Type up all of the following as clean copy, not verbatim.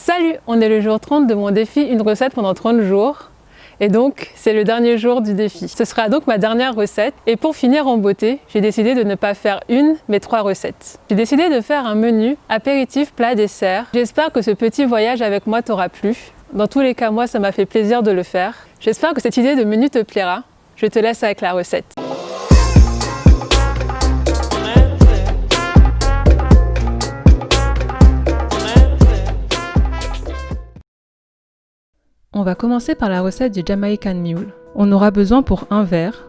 Salut, on est le jour 30 de mon défi Une recette pendant 30 jours. Et donc, c'est le dernier jour du défi. Ce sera donc ma dernière recette. Et pour finir en beauté, j'ai décidé de ne pas faire une, mais 3 recettes. J'ai décidé de faire un menu apéritif, plat, dessert. J'espère que ce petit voyage avec moi t'aura plu. Dans tous les cas, moi, ça m'a fait plaisir de le faire. J'espère que cette idée de menu te plaira. Je te laisse avec la recette. On va commencer par la recette du Jamaican Mule. On aura besoin pour un verre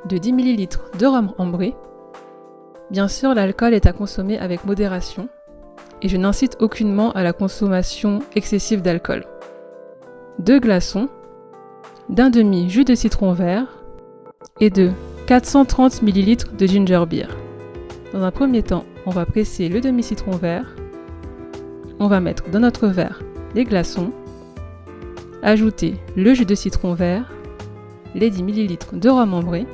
de 10 ml de rhum ambré. Bien sûr, l'alcool est à consommer avec modération et je n'incite aucunement à la consommation excessive d'alcool. 2 glaçons, d'un demi jus de citron vert et de 430 ml de ginger beer. Dans un premier temps, on va presser le demi-citron vert. On va mettre dans notre verre les glaçons. Ajouter le jus de citron vert, les 10 ml de rhum ambré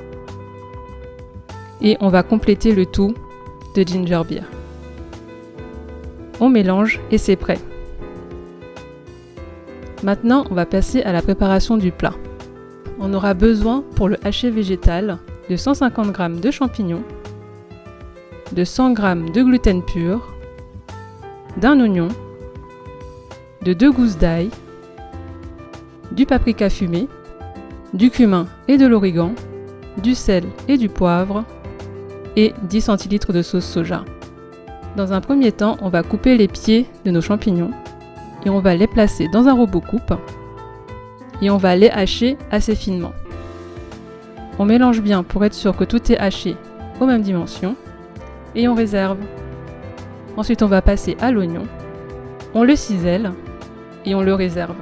et on va compléter le tout de ginger beer. On mélange et c'est prêt. Maintenant, on va passer à la préparation du plat. On aura besoin pour le haché végétal de 150 g de champignons, de 100 g de gluten pur, d'un oignon, de 2 gousses d'ail, du paprika fumé, du cumin et de l'origan, du sel et du poivre et 10 centilitres de sauce soja. Dans un premier temps, on va couper les pieds de nos champignons et on va les placer dans un robot coupe et on va les hacher assez finement. On mélange bien pour être sûr que tout est haché aux mêmes dimensions et on réserve. Ensuite, on va passer à l'oignon, on le cisèle et on le réserve.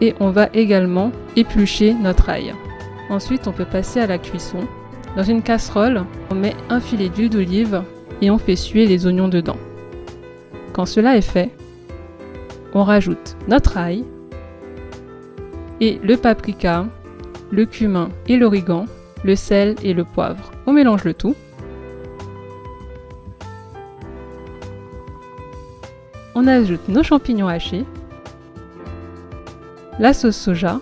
Et on va également éplucher notre ail. Ensuite, on peut passer à la cuisson. Dans une casserole, on met un filet d'huile d'olive et on fait suer les oignons dedans. Quand cela est fait, on rajoute notre ail et le paprika, le cumin et l'origan, le sel et le poivre. On mélange le tout. On ajoute nos champignons hachés, la sauce soja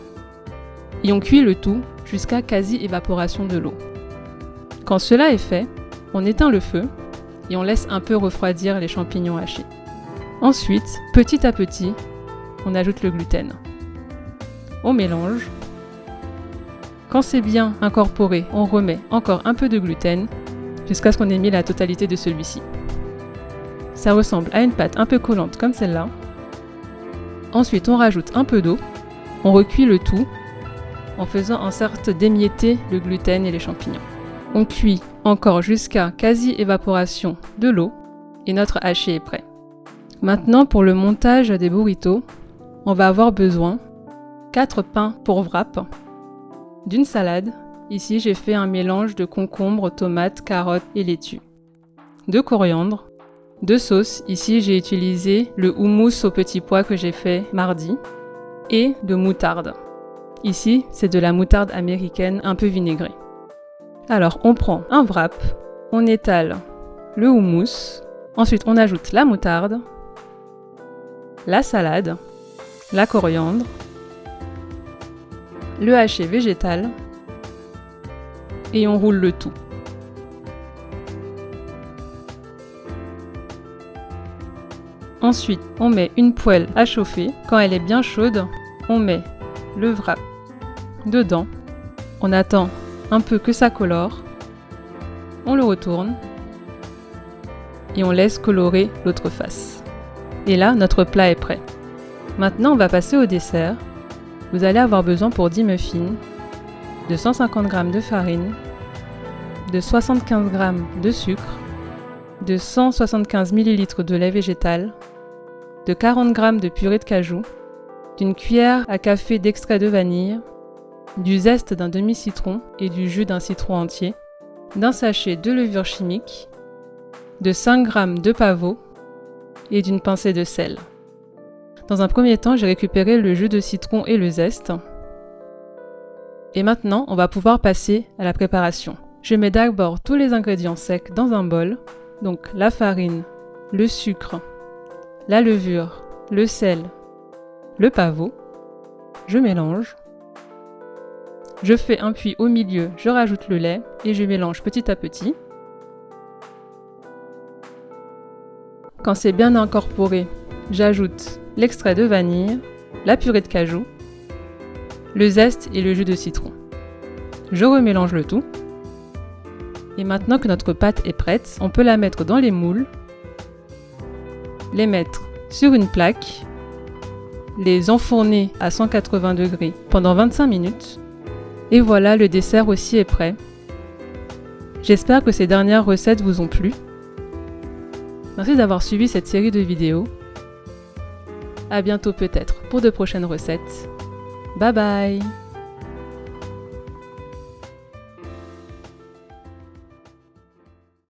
et on cuit le tout jusqu'à quasi-évaporation de l'eau. Quand cela est fait, on éteint le feu et on laisse un peu refroidir les champignons hachés. Ensuite, petit à petit, on ajoute le gluten. On mélange. Quand c'est bien incorporé, on remet encore un peu de gluten jusqu'à ce qu'on ait mis la totalité de celui-ci. Ça ressemble à une pâte un peu collante comme celle-là. Ensuite, on rajoute un peu d'eau. On recuit le tout en faisant en sorte d'émietter le gluten et les champignons. On cuit encore jusqu'à quasi-évaporation de l'eau et notre haché est prêt. Maintenant, pour le montage des burritos, on va avoir besoin 4 pains pour wrap, d'une salade. Ici, j'ai fait un mélange de concombre, tomates, carottes et laitue. De coriandre, de sauce. Ici, j'ai utilisé le houmous aux petits pois que j'ai fait mardi. Et de moutarde. Ici, c'est de la moutarde américaine un peu vinaigrée. Alors, on prend un wrap, on étale le houmous, ensuite on ajoute la moutarde, la salade, la coriandre, le haché végétal et on roule le tout. Ensuite, on met une poêle à chauffer. Quand elle est bien chaude, on met le wrap dedans. On attend un peu que ça colore. On le retourne et on laisse colorer l'autre face. Et là, notre plat est prêt. Maintenant, on va passer au dessert. Vous allez avoir besoin pour 10 muffins de 150 g de farine, de 75 g de sucre, de 175 ml de lait végétal, de 40 g de purée de cajou, d'une cuillère à café d'extrait de vanille, du zeste d'un demi-citron et du jus d'un citron entier, d'un sachet de levure chimique, de 5 g de pavot et d'une pincée de sel. Dans un premier temps, j'ai récupéré le jus de citron et le zeste. Et maintenant, on va pouvoir passer à la préparation. Je mets d'abord tous les ingrédients secs dans un bol, donc la farine, le sucre, la levure le sel, le pavot. Je mélange. Je fais un puits au milieu, je rajoute le lait et je mélange petit à petit. Quand c'est bien incorporé, j'ajoute l'extrait de vanille, la purée de cajou, le zeste et le jus de citron. Je remélange le tout. Et maintenant que notre pâte est prête, on peut la mettre dans les moules, les mettre sur une plaque, les enfourner à 180 degrés pendant 25 minutes. Et voilà, le dessert aussi est prêt. J'espère que ces dernières recettes vous ont plu. Merci d'avoir suivi cette série de vidéos. À bientôt peut-être pour de prochaines recettes. Bye bye!